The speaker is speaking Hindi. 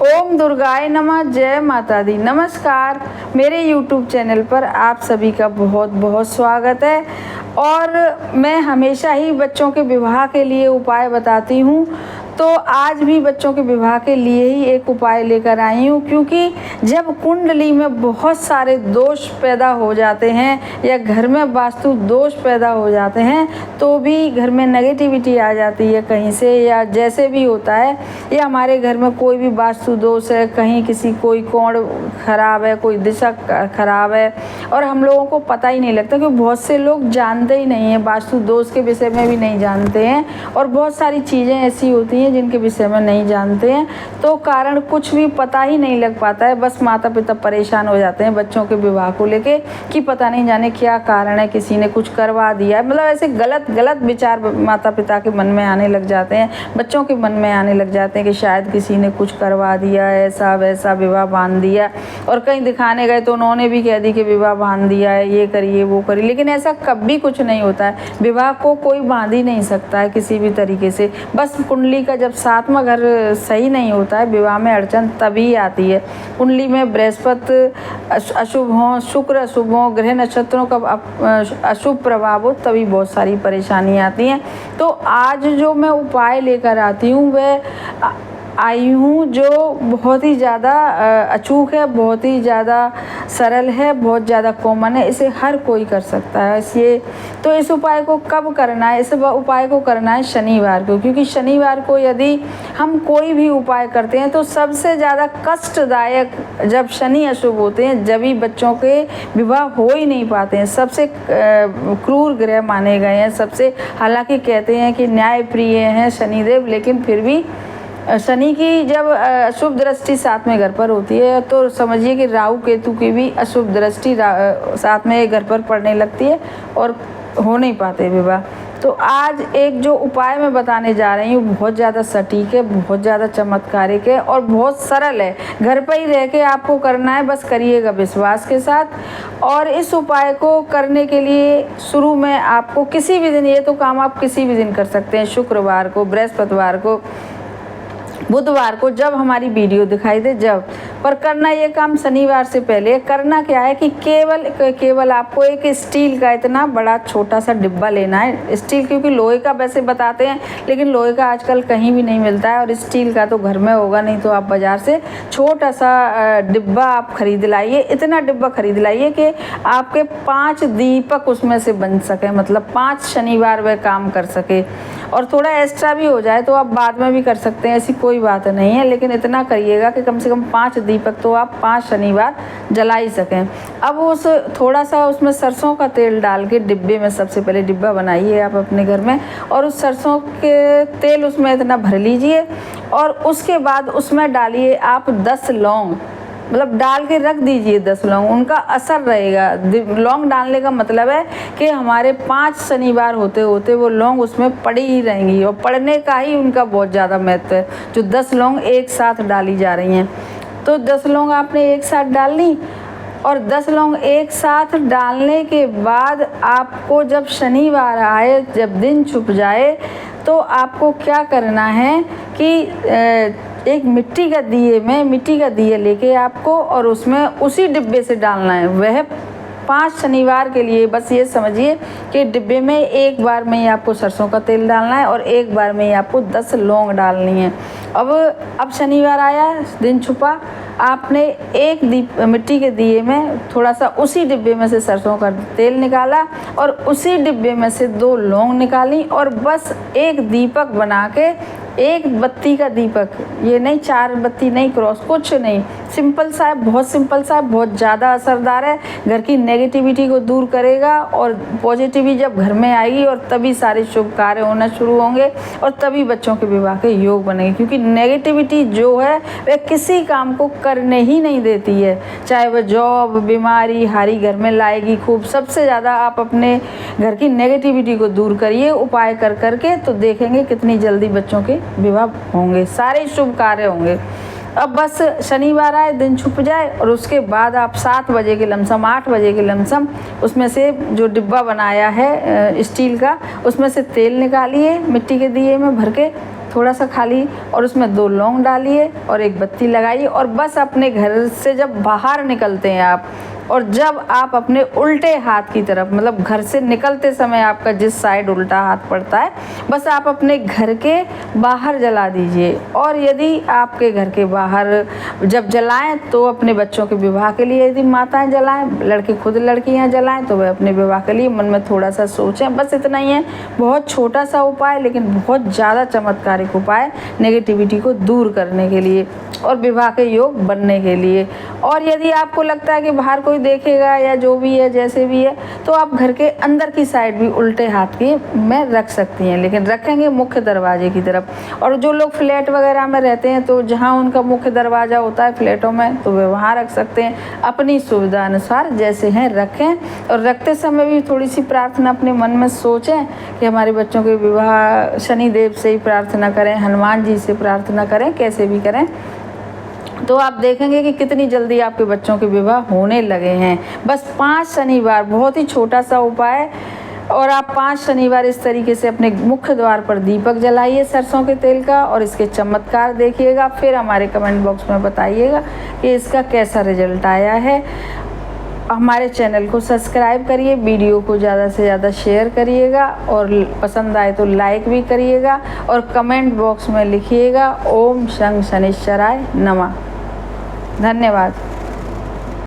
ओम दुर्गाय नमः। जय माता दी। नमस्कार, मेरे YouTube चैनल पर आप सभी का बहुत बहुत स्वागत है। और मैं हमेशा ही बच्चों के विवाह के लिए उपाय बताती हूँ, तो आज भी बच्चों के विवाह के लिए ही एक उपाय लेकर आई हूँ। क्योंकि जब कुंडली में बहुत सारे दोष पैदा हो जाते हैं या घर में वास्तु दोष पैदा हो जाते हैं तो भी घर में नेगेटिविटी आ जाती है कहीं से, या जैसे भी होता है, या हमारे घर में कोई भी वास्तु दोष है, कहीं किसी कोई कोण खराब है, कोई दिशा खराब है और हम लोगों को पता ही नहीं लगता। क्योंकि बहुत से लोग जानते ही नहीं हैं, वास्तु दोष के विषय में भी नहीं जानते हैं और बहुत सारी चीज़ें ऐसी होती हैं जिनके विषय में नहीं जानते हैं, तो कारण कुछ भी पता ही नहीं लग पाता है। बस माता पिता परेशान हो जाते हैं बच्चों के विवाह को लेके कि पता नहीं जाने क्या कारण है, किसी ने कुछ करवा दिया है। मतलब ऐसे गलत विचार माता पिता के मन में आने लग जाते हैं, बच्चों के मन में आने लग जाते हैं कि शायद किसी ने कुछ करवा दिया, ऐसा वैसा विवाह बांध दिया। और कहीं दिखाने गए तो उन्होंने भी कह दी कि विवाह बांध दिया है, ये करिए वो करिए, लेकिन ऐसा कभी कुछ नहीं होता है। विवाह को कोई बांध ही नहीं सकता है किसी भी तरीके से। बस कुंडली का जब सातवां घर सही नहीं होता है, विवाह में अड़चन तभी आती है। कुंडली में बृहस्पति अशुभ हो, शुक्र अशुभ हो, ग्रह नक्षत्रों का अशुभ प्रभाव हो, तभी बहुत सारी परेशानियाँ आती हैं। तो आज जो मैं उपाय लेकर आती हूँ वह आई हूँ जो बहुत ही ज़्यादा अचूक है, बहुत ही ज़्यादा सरल है, बहुत ज़्यादा कॉमन है, इसे हर कोई कर सकता है। तो इस उपाय को कब करना है? इस उपाय को करना है शनिवार को, क्योंकि शनिवार को यदि हम कोई भी उपाय करते हैं तो सबसे ज़्यादा कष्टदायक जब शनि अशुभ होते हैं, जब ही बच्चों के विवाह हो ही नहीं पाते हैं। सबसे क्रूर ग्रह माने गए हैं सबसे, हालांकि कहते हैं कि न्याय प्रिय हैं शनिदेव, लेकिन फिर भी शनि की जब अशुभ दृष्टि साथ में घर पर होती है तो समझिए कि राहु केतु की भी अशुभ दृष्टि साथ में घर पर पड़ने लगती है और हो नहीं पाते विवाह। तो आज एक जो उपाय मैं बताने जा रही हूँ बहुत ज़्यादा सटीक है, बहुत ज़्यादा चमत्कारिक है और बहुत सरल है। घर पर ही रह के आपको करना है, बस करिएगा विश्वास के साथ। और इस उपाय को करने के लिए शुरू में आपको किसी भी दिन, ये तो काम आप किसी भी दिन कर सकते हैं, शुक्रवार को, बृहस्पतिवार को, बुधवार को, जब हमारी वीडियो दिखाई दे जब। पर करना ये काम शनिवार से पहले। करना क्या है कि केवल आपको एक स्टील का इतना बड़ा छोटा सा डिब्बा लेना है। स्टील, क्योंकि लोहे का वैसे बताते हैं लेकिन लोहे का आजकल कहीं भी नहीं मिलता है और स्टील का तो घर में होगा नहीं, तो आप बाज़ार से छोटा सा डिब्बा आप खरीद लाइए। इतना डिब्बा खरीद लाइए कि आपके 5 दीपक उसमें से बन सके, मतलब 5 शनिवार वह काम कर सके। और थोड़ा एक्स्ट्रा भी हो जाए तो आप बाद में भी कर सकते हैं, ऐसी कोई बात नहीं है, लेकिन इतना करिएगा कि कम से कम 5 दीपक तो आप 5 शनिवार जला ही सकें। अब उस थोड़ा सा उसमें सरसों का तेल डाल के डिब्बे में, सबसे पहले डिब्बा बनाइए आप अपने घर में और उस सरसों के तेल उसमें इतना भर लीजिए और उसके बाद उसमें डालिए आप 10 लौंग, मतलब डाल के रख दीजिए 10 लौंग, उनका असर रहेगा। लौंग डालने का मतलब है कि हमारे 5 शनिवार होते होते वो लौंग उसमें पड़ी ही रहेंगी और पड़ने का ही उनका बहुत ज़्यादा महत्व है। जो 10 लौंग एक साथ डाली जा रही हैं, तो 10 लौंग आपने एक साथ डाल ली और 10 लौंग एक साथ डालने के बाद आपको जब शनिवार आए, जब दिन छुप जाए, तो आपको क्या करना है कि एक मिट्टी का दिए लेके आपको और उसमें उसी डिब्बे से डालना है। वह 5 शनिवार के लिए बस ये समझिए कि डिब्बे में एक बार में ही आपको सरसों का तेल डालना है और एक बार में ही आपको 10 लौंग डालनी है। अब शनिवार आया, दिन छुपा, आपने एक मिट्टी के दिए में थोड़ा सा उसी डिब्बे में से सरसों का तेल निकाला और उसी डिब्बे में से 2 लौंग निकाली और बस एक दीपक बना के, एक बत्ती का दीपक, ये नहीं 4 बत्ती नहीं, क्रॉस, कुछ नहीं, सिंपल सा है, बहुत सिंपल सा है, बहुत ज़्यादा असरदार है। घर की नेगेटिविटी को दूर करेगा और पॉजिटिविटी जब घर में आएगी और तभी सारे शुभ कार्य होना शुरू होंगे और तभी बच्चों के विवाह के योग बनेंगे। क्योंकि नेगेटिविटी जो है वह किसी काम को करने ही नहीं देती है, चाहे वह जॉब, बीमारी, हारी घर में लाएगी खूब। सबसे ज़्यादा आप अपने घर की नेगेटिविटी को दूर करिए उपाय कर करके, तो देखेंगे कितनी जल्दी बच्चों के विवाह होंगे, सारे शुभ कार्य होंगे। अब बस शनिवार आए, दिन छुप जाए और उसके बाद आप 7 बजे के लमसम, 8 बजे के लमसम उसमें से जो डिब्बा बनाया है स्टील का, उसमें से तेल निकालिए मिट्टी के दिए में भर के थोड़ा सा खाली, और उसमें 2 लौंग डालिए और एक बत्ती लगाइए, और बस अपने घर से जब बाहर निकलते हैं आप, और जब आप अपने उल्टे हाथ की तरफ, मतलब घर से निकलते समय आपका जिस साइड उल्टा हाथ पड़ता है, बस आप अपने घर के बाहर जला दीजिए। और यदि आपके घर के बाहर जब जलाएं तो अपने बच्चों के विवाह के लिए यदि माताएं जलाएं, लड़के खुद लड़कियां जलाएं तो वह अपने विवाह के लिए मन में थोड़ा सा सोचें। बस इतना ही है, बहुत छोटा सा उपाय लेकिन बहुत ज़्यादा चमत्कारिक उपाय नेगेटिविटी को दूर करने के लिए और विवाह के योग बनने के लिए। और यदि आपको लगता है कि बाहर कोई देखेगा या जो भी है जैसे भी है, तो आप घर के अंदर की साइड भी उल्टे हाथ की में रख सकती हैं, लेकिन रखेंगे मुख्य दरवाजे की तरफ। और जो लोग फ्लैट वगैरह में रहते हैं तो जहाँ उनका मुख्य दरवाज़ा होता है फ्लैटों में, तो वे वहाँ रख सकते हैं। अपनी सुविधा अनुसार जैसे हैं रखें, और रखते समय भी थोड़ी सी प्रार्थना अपने मन में सोचें कि हमारे बच्चों के विवाह शनिदेव से ही प्रार्थना करें, हनुमान जी से प्रार्थना करें, कैसे भी करें, तो आप देखेंगे कि कितनी जल्दी आपके बच्चों के विवाह होने लगे हैं। बस 5 शनिवार, बहुत ही छोटा सा उपाय, और आप 5 शनिवार इस तरीके से अपने मुख्य द्वार पर दीपक जलाइए सरसों के तेल का, और इसके चमत्कार देखिएगा। फिर हमारे कमेंट बॉक्स में बताइएगा कि इसका कैसा रिजल्ट आया है। हमारे चैनल को सब्सक्राइब करिए, वीडियो को ज़्यादा से ज़्यादा शेयर करिएगा, और पसंद आए तो लाइक भी करिएगा, और कमेंट बॉक्स में लिखिएगा ओम शं शनिश्चराय नमः। धन्यवाद।